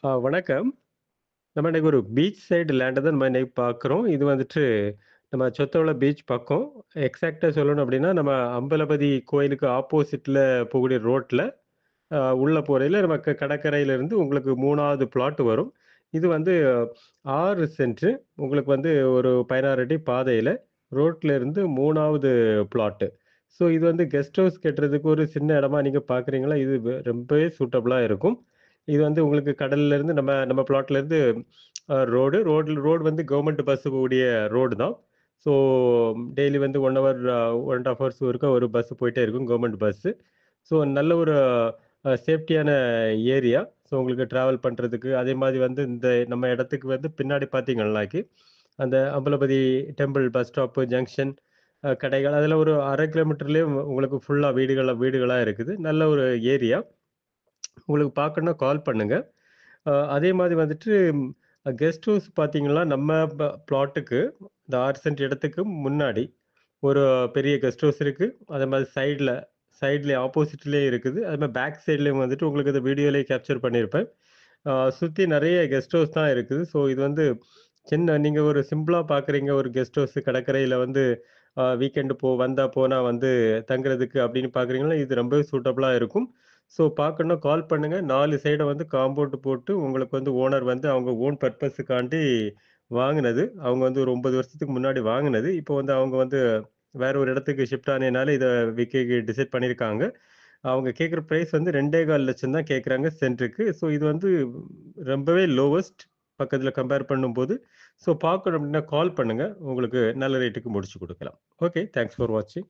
வணக்கம். நம்ம இன்னைக்கு ஒரு பீச் சைடு லேண்ட தான் நம்ம இன்னைக்கு பார்க்குறோம். இது வந்துட்டு நம்ம சொத்தவள பீச் பக்கம். எக்ஸாக்ட்டா சொல்லணும் அப்டின்னா, நம்ம அம்பலபதி கோயிலுக்கு ஆப்போசிட்ல போகக்கூடிய ரோட்ல, உள்ள போறையில நமக்கு கடற்கரையிலிருந்து உங்களுக்கு 3வது பிளாட் வரும். இது வந்து 6 சென்ட். உங்களுக்கு வந்து ஒரு 16 அடி பாதையில, ரோட்ல இருந்து 3வது பிளாட். ஸோ இது வந்து கெஸ்ட் ஹவுஸ் கட்டுறதுக்கு ஒரு சின்ன இடமா நீங்க பார்க்குறீங்களா? இது ரொம்பவே சூட்டபிளா இருக்கும். இது வந்து உங்களுக்கு கடல்ல இருந்து நம்ம நம்ம பிளாட்ல இருந்து ரோடு வந்து கவர்மெண்ட் பஸ் போகக்கூடிய ரோடு தான். ஸோ டெய்லி வந்து 1 ஹவர் 1 1/2 ஹவர்ஸ் ஒருக்கா ஒரு பஸ் போயிட்டே இருக்கும் கவர்மெண்ட் பஸ்ஸு. ஸோ நல்ல ஒரு சேஃப்டியான ஏரியா. ஸோ உங்களுக்கு டிராவல் பண்றதுக்கு, அதே மாரி வந்து இந்த நம்ம இடத்துக்கு வந்து பின்னாடி பார்த்தீங்கன்னாக்கி, அந்த Ambalapathi temple bus stop, junction, கடைகள் அதில ஒரு 1/2 கிலோமீட்டர்லயே உங்களுக்கு ஃபுல்லா வீடுகளா இருக்குது. நல்ல ஒரு ஏரியா. உங்களுக்கு பார்க்கணும்னா கால் பண்ணுங்க. அதே மாரி வந்துட்டு கெஸ்ட் ஹவுஸ் பார்த்தீங்கன்னா, நம்ம பிளாட்டுக்கு இந்த 6 சென்ட் இடத்துக்கு முன்னாடி ஒரு பெரிய கெஸ்ட் ஹவுஸ் இருக்கு. அதே மாரி சைட்ல ஆப்போசிட்லயே இருக்குது. அது மாரி பேக் சைட்லயும் வந்துட்டு உங்களுக்கு இந்த வீடியோலயே கேப்சர் பண்ணியிருப்பேன். சுத்தி நெறைய கெஸ்ட் ஹவுஸ் தான் இருக்குது. ஸோ இது வந்து சின்ன நீங்க ஒரு சிம்பிளா பார்க்குறீங்க ஒரு கெஸ்ட் ஹவுஸ் கடற்கரையில வந்து வீக்கெண்ட் வந்தா போனா வந்து தங்குறதுக்கு அப்படின்னு பார்க்குறீங்கன்னா, இது ரொம்பவே சூட்டபிளா இருக்கும். ஸோ பார்க்கணும்னா கால் பண்ணுங்க. 4 சைட வந்து காம்பவுண்ட் போட்டு உங்களுக்கு வந்து ஓனர் வந்து அவங்க ஓன் பர்ப்பஸுக்காண்டி வாங்குனது. அவங்க வந்து ஒரு 9 வருஷத்துக்கு முன்னாடி வாங்குனது. இப்போ வந்து அவங்க வந்து வேற ஒரு இடத்துக்கு ஷிஃப்ட் ஆனதுனால இத விக்க டிசைட் பண்ணியிருக்காங்க. அவங்க கேட்குற பிரைஸ் வந்து 2,15,00,000 தான் கேட்குறாங்க சென்ட்டுக்கு. ஸோ இது வந்து ரொம்பவே லோவஸ்ட் பக்கத்தில கம்பேர் பண்ணும்போது. ஸோ பார்க்கணும் அப்டின்னா கால் பண்ணுங்க. உங்களுக்கு நல்ல ரேட்டுக்கு முடிச்சு குடுக்கலாம். ஓகே. தேங்க்ஸ் ஃபார் வாட்சிங்.